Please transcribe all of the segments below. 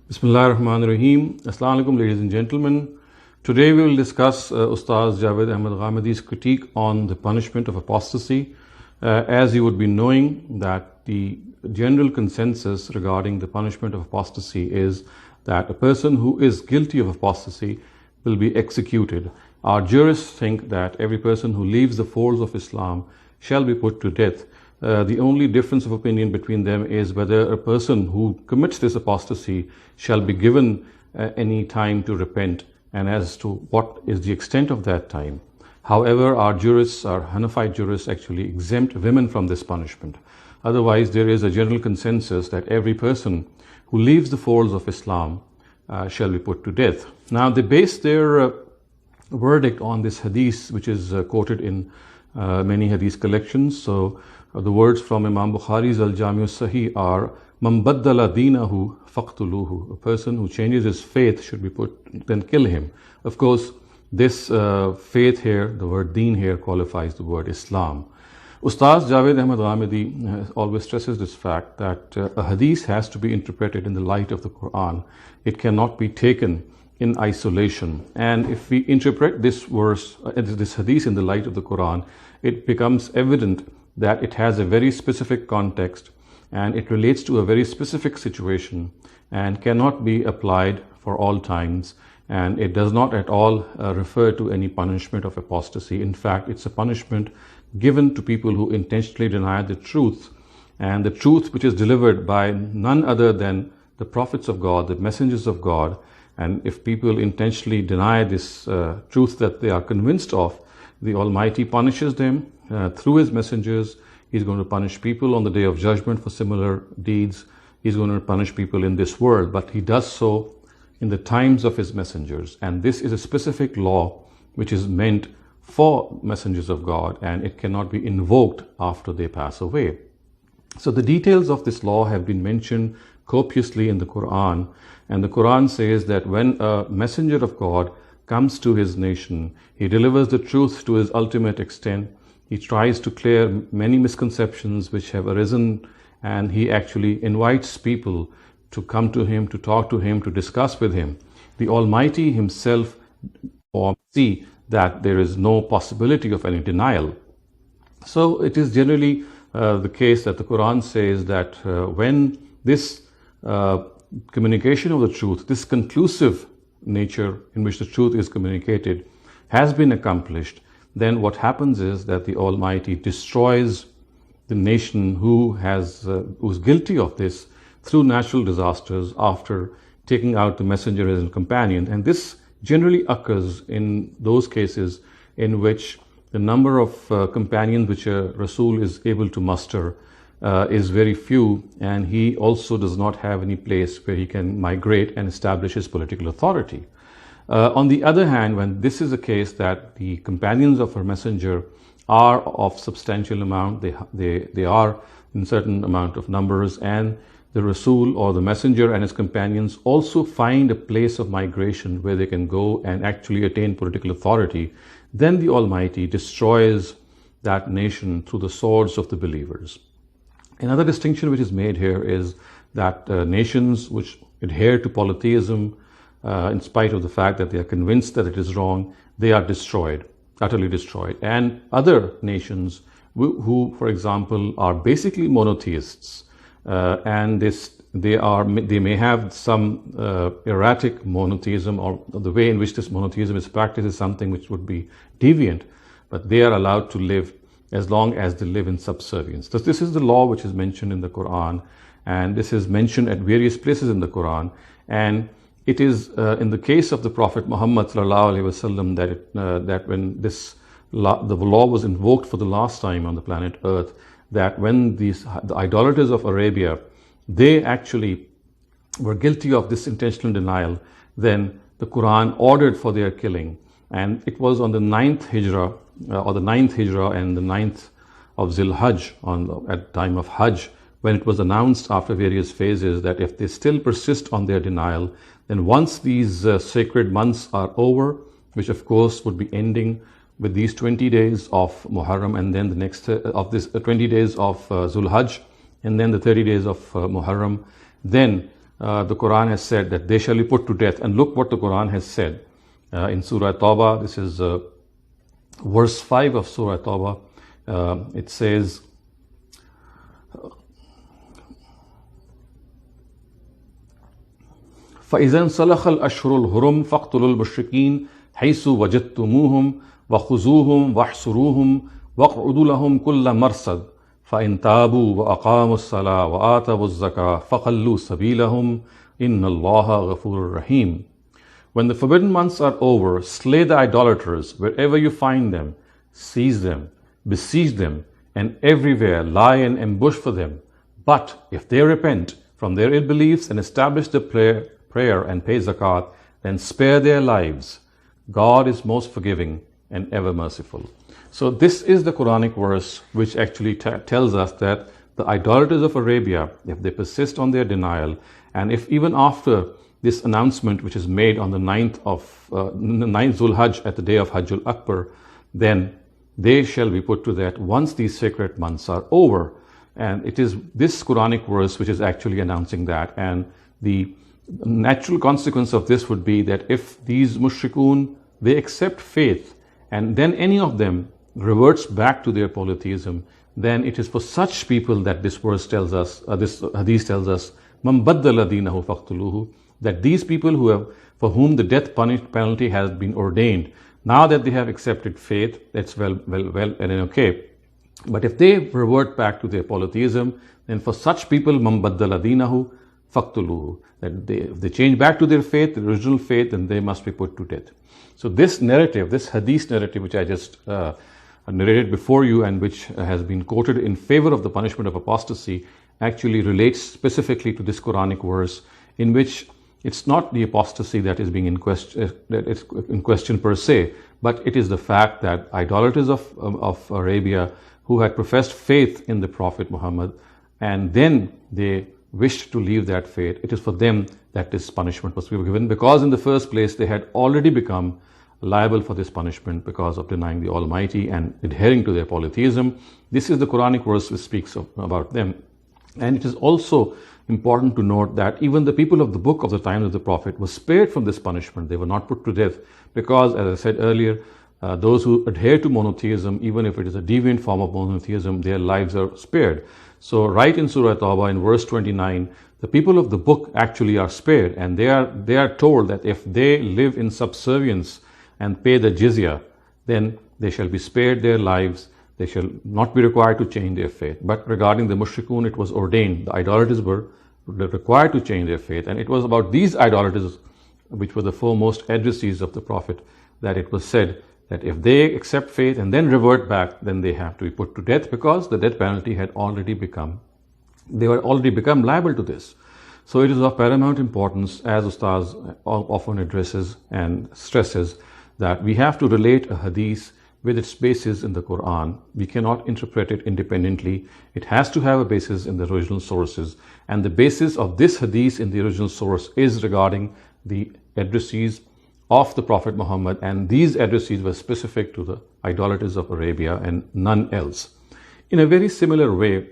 Bismillah ar-Rahman ar-Rahim. Assalamu alaikum, ladies and gentlemen. Today we will discuss Ustaaz Javed Ahmad Ghamidi's critique on the punishment of apostasy. As you would be knowing that the general consensus regarding the punishment of apostasy is that a person who is guilty of apostasy will be executed. Our jurists think that every person who leaves the folds of Islam shall be put to death. The only difference of opinion between them is whether a person who commits this apostasy shall be given any time to repent, and as to what is the extent of that time. However, our jurists, our Hanafite jurists, actually exempt women from this punishment. Otherwise, there is a general consensus that every person who leaves the folds of Islam shall be put to death. Now, they base their verdict on this hadith, which is quoted in many hadith collections. So, the words from Imam Bukhari's Al-Jami' Sahih are, "Man baddala deenahu faqtuluhu." A person who changes his faith should be put, then kill him. Of course, this faith here, the word deen here, qualifies the word Islam. Ustaaz Javed Ahmad Ghamidi always stresses this fact that a hadith has to be interpreted in the light of the Quran. It cannot be taken in isolation. And if we interpret this verse, this hadith in the light of the Quran, it becomes evident that it has a very specific context and it relates to a very specific situation and cannot be applied for all times, and it does not at all refer to any punishment of apostasy. In fact, it's a punishment given to people who intentionally deny the truth, and the truth which is delivered by none other than the prophets of God, the messengers of God. And if people intentionally deny this truth that they are convinced of, the Almighty punishes them through His messengers. He's going to punish people on the Day of Judgment for similar deeds. He's going to punish people in this world, but He does so in the times of His messengers. And this is a specific law which is meant for messengers of God, and it cannot be invoked after they pass away. So the details of this law have been mentioned copiously in the Quran, and the Quran says that when a messenger of God comes to his nation, he delivers the truth to his ultimate extent. He tries to clear many misconceptions which have arisen, and he actually invites people to come to him, to talk to him, to discuss with him. The Almighty Himself see that there is no possibility of any denial. So it is generally the case that the Quran says that when this communication of the truth, this conclusive nature in which the truth is communicated, has been accomplished, then what happens is that the Almighty destroys the nation who's guilty of this through natural disasters after taking out the messenger as a companion. And this generally occurs in those cases in which the number of companions which a Rasul is able to muster is very few, and he also does not have any place where he can migrate and establish his political authority. On the other hand, when this is a case that the companions of her messenger are of substantial amount, they are in certain amount of numbers, and the Rasul or the messenger and his companions also find a place of migration where they can go and actually attain political authority, then the Almighty destroys that nation through the swords of the believers. Another distinction which is made here is that nations which adhere to polytheism, in spite of the fact that they are convinced that it is wrong, they are destroyed, utterly destroyed. And other nations who, for example, are basically monotheists, and they may have some erratic monotheism, or the way in which this monotheism is practiced is something which would be deviant, but they are allowed to live as long as they live in subservience. So this is the law which is mentioned in the Quran, and this is mentioned at various places in the Quran. And it is in the case of the Prophet Muhammad ﷺ that when the law was invoked for the last time on the planet Earth, that when the idolaters of Arabia, they actually were guilty of this intentional denial, then the Quran ordered for their killing. And it was on the 9th Hijrah, or the 9th Hijrah and the 9th of Zil Hajj, at the time of Hajj, when it was announced after various phases that if they still persist on their denial, then once these sacred months are over, which of course would be ending with these 20 days of Muharram, and then the next of this 20 days of Zul Hajj, and then the 30 days of Muharram, then the Quran has said that they shall be put to death. And look what the Quran has said in Surah Tawbah. This is verse 5 of Surah Tawbah. It says, فَإِذَا انْسَلَخَ الْأَشْهُرُ الْحُرُمُ فَاقْتُلُوا الْمُشْرِكِينَ حَيْثُ وَجَدتُّمُوهُمْ وَخُذُوهُمْ وَاحْصُرُوهُمْ وَاقْعُدُوا لَهُمْ كُلَّ مَرْصَدٍ فَإِنْ تَابُوا وَأَقَامُوا الصَّلَاةَ وَآتَوُا الزَّكَاةَ فَخَلُّوا سَبِيلَهُمْ إِنَّ اللَّهَ غَفُورٌ رَحِيمٌ. When the forbidden months are over, slay the idolaters wherever you find them, seize them, besiege them, and everywhere lie in ambush for them. But if they repent from their ill beliefs and establish the prayer and pay zakat, then spare their lives. God is most forgiving and ever merciful. So this is the Quranic verse which actually tells us that the idolaters of Arabia, if they persist on their denial, and if even after this announcement which is made on the 9th Zulhajj at the day of Hajjul Akbar, then they shall be put to death once these sacred months are over. And it is this Quranic verse which is actually announcing that. And the natural consequence of this would be that if these mushrikun, they accept faith, and then any of them reverts back to their polytheism, then it is for such people that this verse tells us, this hadith tells us, مَنْ بَدَّلَ دِينَهُ فَاقْتُلُوهُ, that these people for whom the death penalty has been ordained, now that they have accepted faith, that's well and okay. But if they revert back to their polytheism, then for such people, مَنْ بَدَّلَ دِينَهُ فَاقْتُلُوهُ, that if they change back to their faith, the original faith, then they must be put to death. So this narrative, this hadith narrative which I just narrated before you and which has been quoted in favor of the punishment of apostasy, actually relates specifically to this Quranic verse, in which it's not the apostasy that is being in question per se, but it is the fact that idolaters of Arabia who had professed faith in the Prophet Muhammad and then they wished to leave that faith, it is for them that this punishment was given, because in the first place they had already become liable for this punishment because of denying the Almighty and adhering to their polytheism. This is the Quranic verse which speaks about them. And it is also important to note that even the people of the book of the time of the Prophet were spared from this punishment. They were not put to death because, as I said earlier, those who adhere to monotheism, even if it is a deviant form of monotheism, their lives are spared. So right in Surah Tawbah in verse 29, the people of the book actually are spared, and they are told that if they live in subservience and pay the jizya, then they shall be spared their lives. They shall not be required to change their faith. But regarding the mushrikun, it was ordained. The idolaters were required to change their faith. And it was about these idolaters, which were the foremost adversaries of the Prophet, that it was said that if they accept faith and then revert back, then they have to be put to death, because the death penalty had already become, they were already become liable to this. So it is of paramount importance, as Ustaaz often addresses and stresses, that we have to relate a hadith with its basis in the Quran. We cannot interpret it independently. It has to have a basis in the original sources. And the basis of this hadith in the original source is regarding the addressees of the Prophet Muhammad, and these addressees were specific to the idolaters of Arabia and none else. In a very similar way,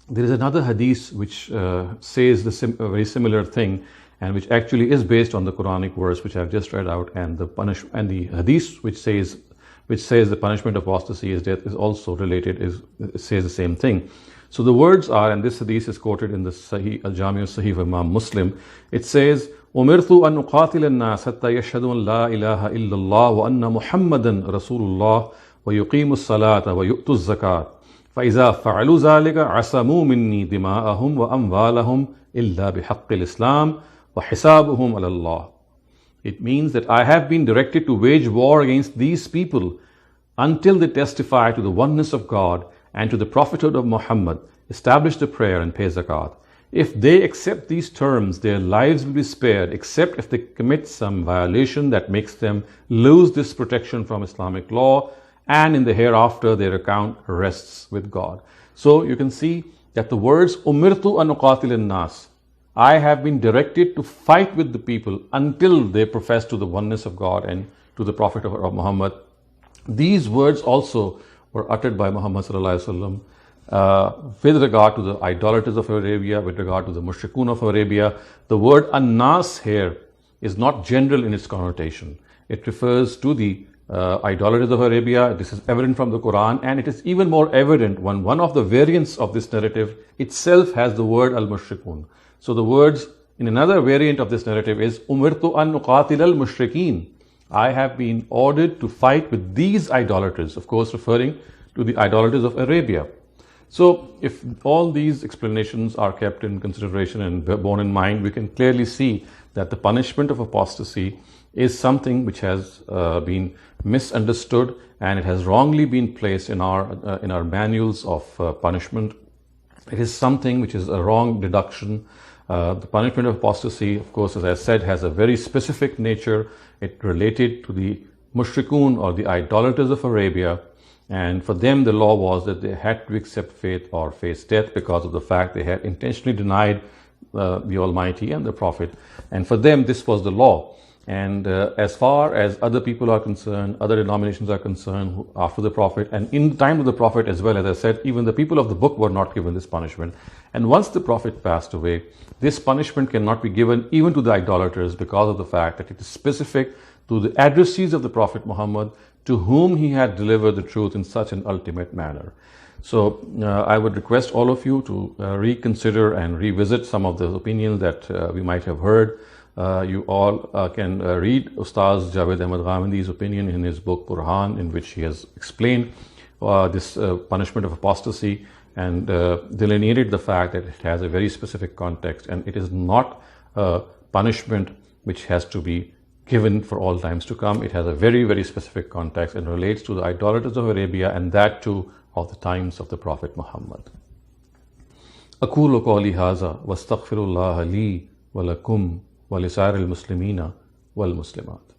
there is another hadith which says a very similar thing, and which actually is based on the Quranic verse which I have just read out, and the hadith which says the punishment of apostasy is death is also related, it says the same thing. So the words are, and this hadith is quoted in the Sahih al-Jami' al-Sahih of Imam Muslim, it says, أُمِرْتُ أَن أُقَاتِلَ النَّاسَ حَتَّى يَشْهَدُوا أَن لَا إِلَهَ إِلَّا اللَّهُ وَأَنَّ مُحَمَّدًا رَسُولُ اللَّهِ وَيُقِيمُوا الصَّلَاةَ وَيُؤْتُوا الزَّكَاةَ فَإِذَا فَعَلُوا ذَلِكَ عَصَمُوا مِنِّي دِمَاءَهُمْ وَأَمْوَالَهُمْ إِلَّا بِحَقِّ الْإِسْلَامِ وَحِسَابُهُمْ عَلَى اللَّهِ. It means that I have been directed to wage war against these people until they testify to the oneness of God and to the prophethood of Muhammad, establish the prayer and pay zakat. If they accept these terms, their lives will be spared, except if they commit some violation that makes them lose this protection from Islamic law, and in the hereafter their account rests with God. So you can see that the words Umirtu an uqatil an-nas, I have been directed to fight with the people until they profess to the oneness of God and to the Prophet of Muhammad. These words also were uttered by Muhammad sallallahu alaihi wasallam with regard to the idolaters of Arabia, with regard to the mushrikun of Arabia. The word annas here is not general in its connotation. It refers to the idolaters of Arabia. This is evident from the Quran, and it is even more evident when one of the variants of this narrative itself has the word al-mushrikun. So the words in another variant of this narrative is umirtu an nuqatil al-mushrikeen. I have been ordered to fight with these idolaters, of course referring to the idolaters of Arabia. So if all these explanations are kept in consideration and borne in mind, we can clearly see that the punishment of apostasy is something which has been misunderstood, and it has wrongly been placed in our manuals of punishment. It is something which is a wrong deduction. The punishment of apostasy, of course, as I said, has a very specific nature. It related to the mushrikun or the idolaters of Arabia, and for them the law was that they had to accept faith or face death because of the fact they had intentionally denied the Almighty and the Prophet. And for them this was the law. And as far as other people are concerned, other denominations are concerned, after the Prophet and in the time of the Prophet as well, as I said, even the people of the book were not given this punishment. And once the Prophet passed away, this punishment cannot be given even to the idolaters because of the fact that it is specific to the addressees of the Prophet Muhammad, to whom he had delivered the truth in such an ultimate manner. So I would request all of you to reconsider and revisit some of the opinions that we might have heard. You all can read Ustaaz Javed Ahmad Ghamidi's opinion in his book Burhan, in which he has explained this punishment of apostasy and delineated the fact that it has a very specific context, and it is not a punishment which has to be given for all times to come. It has a very, very specific context and relates to the idolaters of Arabia, and that too of the times of the Prophet Muhammad. أقول قولي هذا واستغفر الله لي ولكم ولسائر المسلمين والمسلمات.